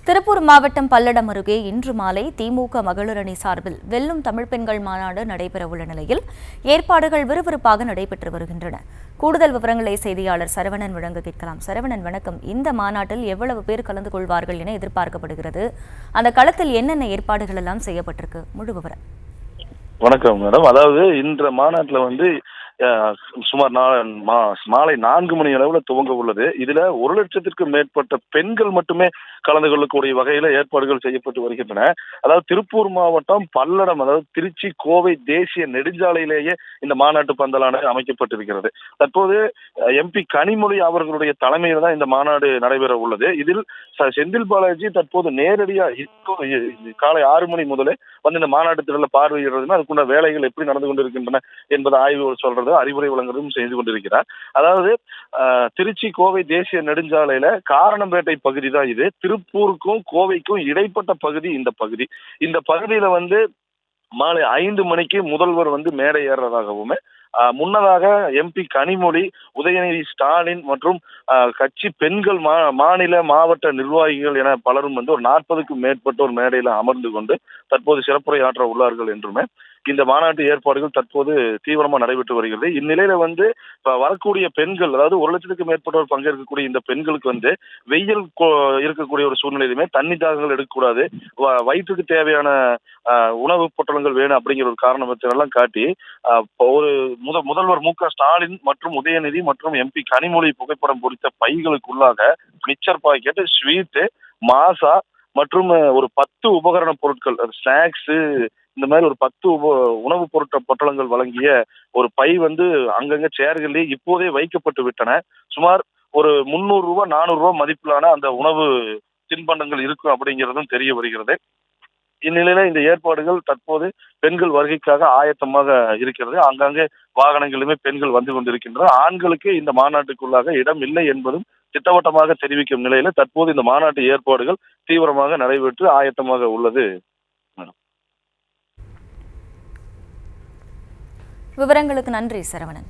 திருப்பூர் மாவட்டம் பல்லடம் அருகே இன்று மாலை திமுக மகளிர் அணி சார்பில் வெல்லும் தமிழ் பெண்கள் மாநாடு நடைபெறவுள்ள நிலையில் ஏற்பாடுகள் விறுவிறுப்பாக நடைபெற்று வருகின்றன. கூடுதல் விவரங்களை செய்தியாளர் சரவணன் வழங்க கேட்கலாம். சரவணன், வணக்கம். இந்த மாநாட்டில் எவ்வளவு பேர் கலந்து கொள்வார்கள் என எதிர்பார்க்கப்படுகிறது? அந்த களத்தில் என்னென்ன ஏற்பாடுகள் எல்லாம் செய்யப்பட்டிருக்கு? முழு விவரம். வணக்கம் மேடம். அதாவது இன்ற மாநாட்டில் சுமார் மாலை 4 மணி அளவுல துவங்க உள்ளது. இதுல 1,00,000த்திற்கும் மேற்பட்ட பெண்கள் மட்டுமே கலந்து கொள்ளக்கூடிய வகையில ஏற்பாடுகள் செய்யப்பட்டு வருகின்றன. அதாவது திருப்பூர் மாவட்டம் பல்லடம், அதாவது திருச்சி கோவை தேசிய நெடுஞ்சாலையிலேயே இந்த மாநாட்டு பந்தலானது அமைக்கப்பட்டிருக்கிறது. தற்போது MP கனிமொழி அவர்களுடைய தலைமையில் தான் இந்த மாநாடு நடைபெற உள்ளது. இதில் செந்தில் பாலாஜி தற்போது நேரடியா காலை 6 மணி முதலே வந்து இந்த மாநாட்டு திடல பார்வையிடுறதுன்னா அதுக்குள்ள வேலைகள் எப்படி நடந்து கொண்டிருக்கின்றன என்பதை ஆய்வு சொல்றது, அறிவுரை வழங்குறதும் செய்து கொண்டிருக்கிறார். அதாவது திருச்சி கோவை தேசிய நெடுஞ்சாலையில காரணம்பேட்டை பகுதி தான் இது. திருப்பூருக்கும் கோவைக்கும் இடைப்பட்ட பகுதி இந்த பகுதி. இந்த பகுதியில மாலை 5 மணிக்கு முதல்வர் மேடை ஏறுறதாகவும், முன்னதாக MP கனிமொழி, உதயநிதி ஸ்டாலின் மற்றும் கட்சி பெண்கள் மாநில மாவட்ட நிர்வாகிகள் என பலரும் ஒரு 40க்கும் மேற்பட்டோர் மேடையில அமர்ந்து கொண்டு தற்போது சிறப்புரை ஆற்ற உள்ளார்கள் என்றுமே இந்த மாநாட்டு ஏற்பாடுகள் தற்போது தீவிரமா நடைபெற்று வருகிறது. இந்நிலையில வரக்கூடிய பெண்கள், அதாவது 1,00,000க்கும் மேற்பட்டோர் பங்கேற்கக்கூடிய இந்த பெண்களுக்கு வெயில் இருக்கக்கூடிய ஒரு சூழ்நிலையிலுமே தண்ணி தாகங்கள் எடுக்கக்கூடாது, வயிற்றுக்கு தேவையான உணவு பொட்டலங்கள் வேணும் அப்படிங்கிற ஒரு காரணத்தெல்லாம் காட்டி ஒரு முதல்வர் MK ஸ்டாலின் மற்றும் உதயநிதி மற்றும் MP கனிமொழி புகைப்படம் பொறித்த பைகளுக்குள்ளாக மிக்சர் பாக்கெட், ஸ்வீட்டு, மாசா மற்றும் ஒரு 10 உபகரண பொருட்கள், ஸ்நாக்ஸ், இந்த மாதிரி ஒரு 10 உணவு பொட்டலங்கள் வழங்கிய ஒரு பை அங்கங்க சேர்களிலே இப்போதே வைக்கப்பட்டு விட்டன. சுமார் ஒரு 300 ரூபாய் 400 ரூபாய் மதிப்பிலான அந்த உணவு தின்பண்டங்கள் இருக்கும் அப்படிங்கிறதும் தெரிய வருகிறது. இந்நிலையில இந்த ஏற்பாடுகள் தற்போது பெண்கள் வருகைக்காக ஆயத்தமாக இருக்கிறது. ஆங்காங்கே வாகனங்களுமே பெண்கள் வந்து கொண்டிருக்கின்றன. ஆண்களுக்கு இந்த மாநாட்டுக்குள்ளாக இடம் இல்லை என்பதும் திட்டவட்டமாக தெரிவிக்கும் நிலையில தற்போது இந்த மாநாட்டு ஏற்பாடுகள் தீவிரமாக நடைபெற்று ஆயத்தமாக உள்ளது. விவரங்களுக்கு நன்றி சரவணன்.